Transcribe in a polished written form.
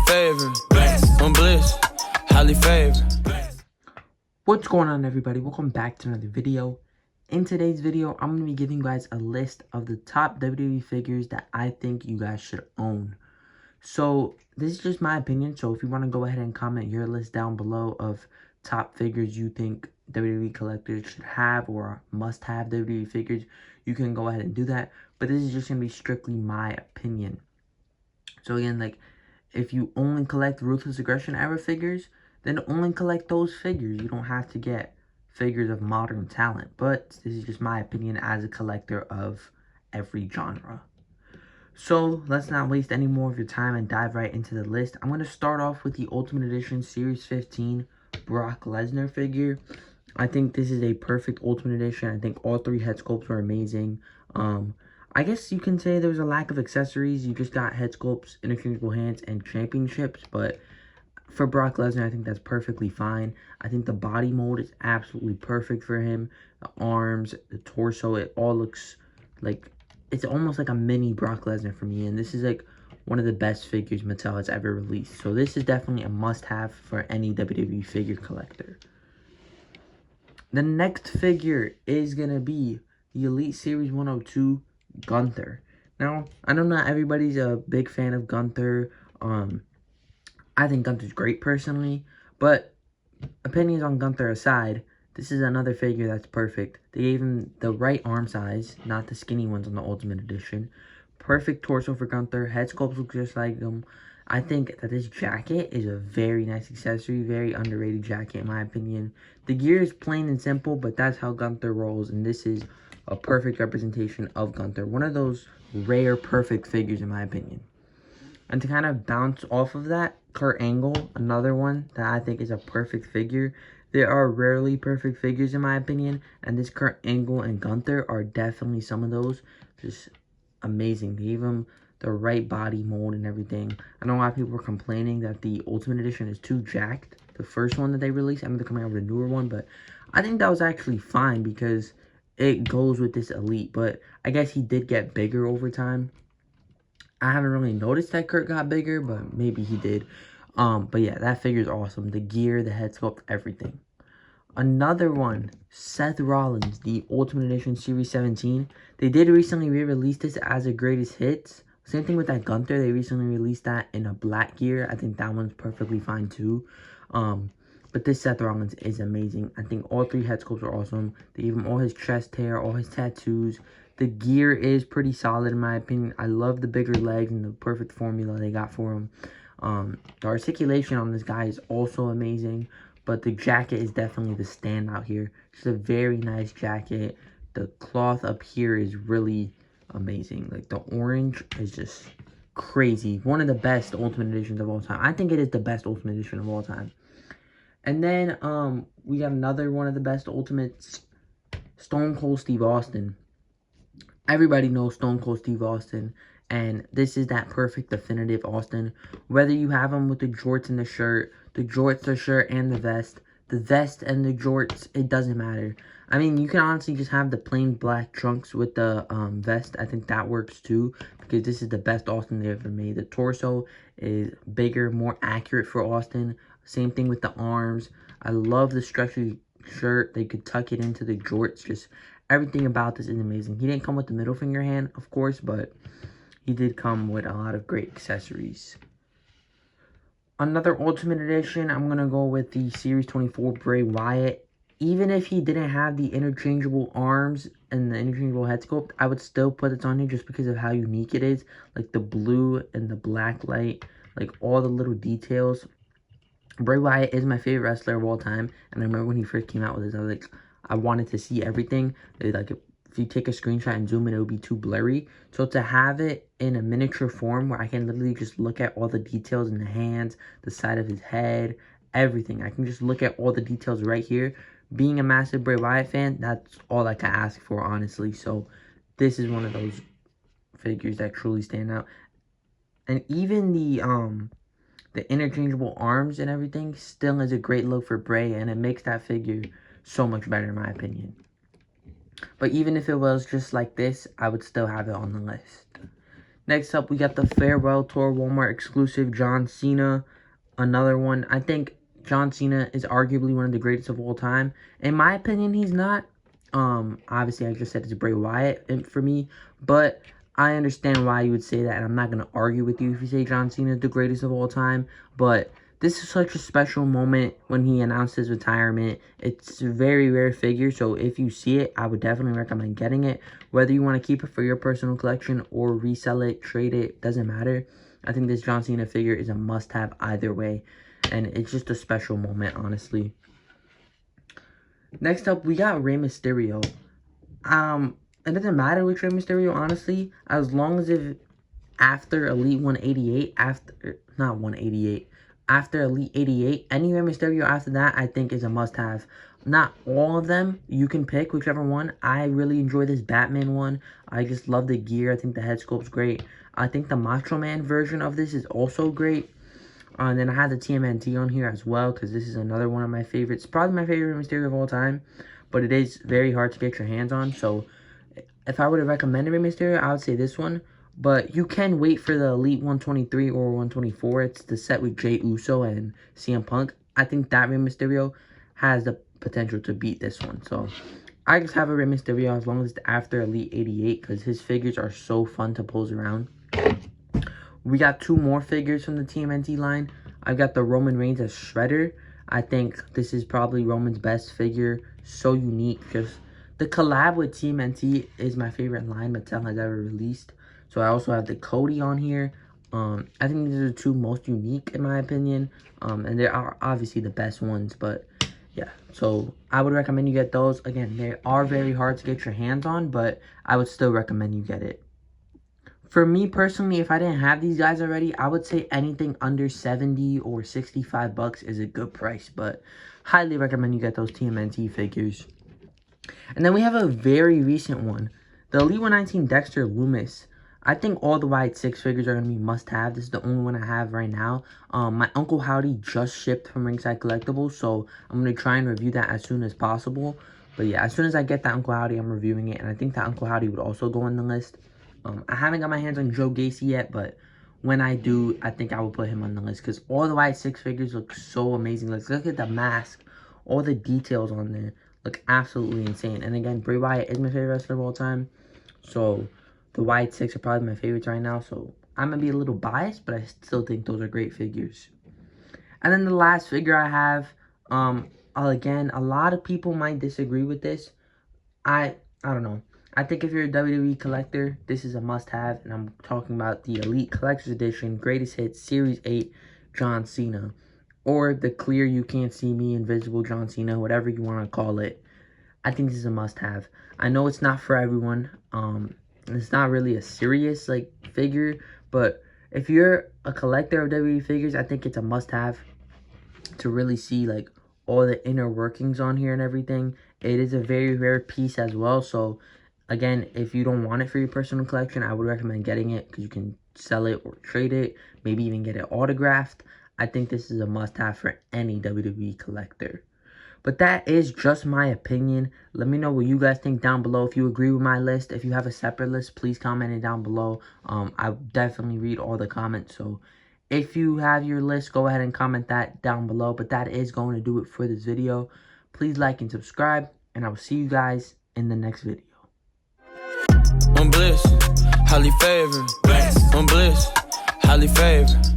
favorite. I'm bliss, highly favored. What's going on, everybody? Welcome back to another video. In today's video, I'm going to be giving you guys a list of the top WWE figures that I think you guys should own. So this is just my opinion, so if you want to go ahead and comment your list down below of top figures you think WWE collectors should have or must have WWE figures, you can go ahead and do that. But this is just going to be strictly my opinion. So again, like, if you only collect Ruthless Aggression era figures, then only collect those figures. You don't have to get figures of modern talent. But this is just my opinion as a collector of every genre. So let's not waste any more of your time and dive right into the list. I'm going to start off with the Ultimate Edition Series 15 Brock Lesnar figure. I think this is a perfect Ultimate Edition. I think all three head sculpts were amazing. I guess you can say there was a lack of accessories. You just got head sculpts, interchangeable hands, and championships. But for Brock Lesnar, I think that's perfectly fine. I think the body mold is absolutely perfect for him. The arms, the torso, it all looks like it's almost like a mini Brock Lesnar for me. And this is like one of the best figures Mattel has ever released. So this is definitely a must-have for any WWE figure collector. The next figure is going to be the Elite Series 102 Gunther. Now, I know not everybody's a big fan of Gunther. I think Gunther's great personally, but opinions on Gunther aside, this is another figure that's perfect. They gave him the right arm size, not the skinny ones on the Ultimate Edition. Perfect torso for Gunther. Head sculpts look just like him. I think that this jacket is a very nice accessory, very underrated jacket in my opinion. The gear is plain and simple, but that's how Gunther rolls, and this is a perfect representation of Gunther. One of those rare perfect figures in my opinion. And to kind of bounce off of that, Kurt Angle, another one that I think is a perfect figure. There are rarely perfect figures in my opinion, and this Kurt Angle and Gunther are definitely some of those. Just amazing. They gave him the right body mold and everything. I know a lot of people were complaining that the Ultimate Edition is too jacked. The first one that they released, I know they're coming out with a newer one, but I think that was actually fine because it goes with this Elite. But I guess he did get bigger over time. I haven't really noticed that Kurt got bigger, but maybe he did. But yeah, that figure is awesome. The gear, the head sculpt, everything. Another one, Seth Rollins, the Ultimate Edition Series 17. They did recently re-release this as a greatest hits. Same thing with that Gunther. They recently released that in a black gear. I think that one's perfectly fine too. But this Seth Rollins is amazing. I think all three head sculpts are awesome. They gave him all his chest hair, all his tattoos. The gear is pretty solid in my opinion. I love the bigger legs and the perfect formula they got for him. The articulation on this guy is also amazing. But the jacket is definitely the standout here. It's a very nice jacket. The cloth up here is really amazing. Like, the orange is just crazy. One of the best Ultimate Editions of all time. I think it is the best Ultimate Edition of all time. And then, we got another one of the best Ultimates, Stone Cold Steve Austin. Everybody knows Stone Cold Steve Austin, and this is that perfect definitive Austin. Whether you have him with the jorts and the shirt, the jorts, the shirt, and the vest and the jorts, it doesn't matter. I mean, you can honestly just have the plain black trunks with the vest. I think that works too, because this is the best Austin they ever made. The torso is bigger, more accurate for Austin. Same thing with the arms. I love the stretchy shirt. They could tuck it into the jorts. Just everything about this is amazing. He didn't come with the middle finger hand, of course, but he did come with a lot of great accessories. Another Ultimate Edition, I'm going to go with the Series 24 Bray Wyatt. Even if he didn't have the interchangeable arms and the interchangeable head sculpt, I would still put it on here just because of how unique it is. Like the blue and the black light, like all the little details. Bray Wyatt is my favorite wrestler of all time. And I remember when he first came out with this, I was like, I wanted to see everything. Like, if you take a screenshot and zoom in, it would be too blurry. So to have it in a miniature form where I can literally just look at all the details in the hands, the side of his head, everything. I can just look at all the details right here. Being a massive Bray Wyatt fan, that's all I can ask for, honestly. So this is one of those figures that truly stand out. And even the interchangeable arms and everything still is a great look for Bray, and it makes that figure so much better in my opinion. But even if it was just like this, I would still have it on the list. Next up, we got the Farewell Tour Walmart exclusive John Cena. Another one. I think John Cena is arguably one of the greatest of all time. In my opinion, he's not. Obviously, I just said it's Bray Wyatt for me. But I understand why you would say that. And I'm not going to argue with you if you say John Cena is the greatest of all time. But this is such a special moment when he announced his retirement. It's a very rare figure, so if you see it, I would definitely recommend getting it. Whether you want to keep it for your personal collection or resell it, trade it, doesn't matter. I think this John Cena figure is a must-have either way, and it's just a special moment, honestly. Next up, we got Rey Mysterio. It doesn't matter which Rey Mysterio, honestly, as long as if after Elite 188, after Elite 88, any Rey Mysterio after that, I think is a must-have. Not all of them. You can pick whichever one. I really enjoy this Batman one. I just love the gear. I think the head sculpt's great. I think the Macho Man version of this is also great. And then I have the TMNT on here as well, because this is another one of my favorites. Probably my favorite Rey Mysterio of all time. But it is very hard to get your hands on. So if I were to recommend a Rey Mysterio, I would say this one. But you can wait for the Elite 123 or 124. It's the set with Jey Uso and CM Punk. I think that Rey Mysterio has the potential to beat this one. So I just have a Rey Mysterio as long as it's after Elite 88, because his figures are so fun to pose around. We got two more figures from the TMNT line. I've got the Roman Reigns as Shredder. I think this is probably Roman's best figure. So unique. Just the collab with TMNT is my favorite line Mattel has ever released. So I also have the Cody on here. I think these are the two most unique in my opinion. And they are obviously the best ones. But yeah, so I would recommend you get those. Again, they are very hard to get your hands on, but I would still recommend you get it. For me personally, if I didn't have these guys already, I would say anything under 70 or 65 bucks is a good price. But highly recommend you get those TMNT figures. And then we have a very recent one. The Elite 119 Dexter Lumis. I think all the White 6 figures are going to be must-have. This is the only one I have right now. My Uncle Howdy just shipped from Ringside Collectibles, so I'm going to try and review that as soon as possible. But yeah, as soon as I get that Uncle Howdy, I'm reviewing it. And I think that Uncle Howdy would also go on the list. I haven't got my hands on Joe Gacy yet, but when I do, I think I will put him on the list. Because all the White 6 figures look so amazing. Let's look at the mask. All the details on there look absolutely insane. And again, Bray Wyatt is my favorite wrestler of all time. So the White 6 are probably my favorites right now. So I'm going to be a little biased, but I still think those are great figures. And then the last figure I have, again, a lot of people might disagree with this. I don't know. I think if you're a WWE collector, this is a must-have. And I'm talking about the Elite Collector's Edition, Greatest Hits, Series 8, John Cena. Or the clear You Can't See Me, Invisible John Cena, whatever you want to call it. I think this is a must-have. I know it's not for everyone. It's not really a serious figure, but if you're a collector of WWE figures, I think it's a must-have to really see all the inner workings on here and everything. It is a very rare piece as well, so again, if you don't want it for your personal collection, I would recommend getting it because you can sell it or trade it, maybe even get it autographed. I think this is a must-have for any WWE collector. But that is just my opinion. Let me know what you guys think down below. If you agree with my list, if you have a separate list, please comment it down below. I definitely read all the comments. So if you have your list, go ahead and comment that down below. But that is going to do it for this video. Please like and subscribe. And I will see you guys in the next video. One bliss, highly favored. One bliss, highly favored.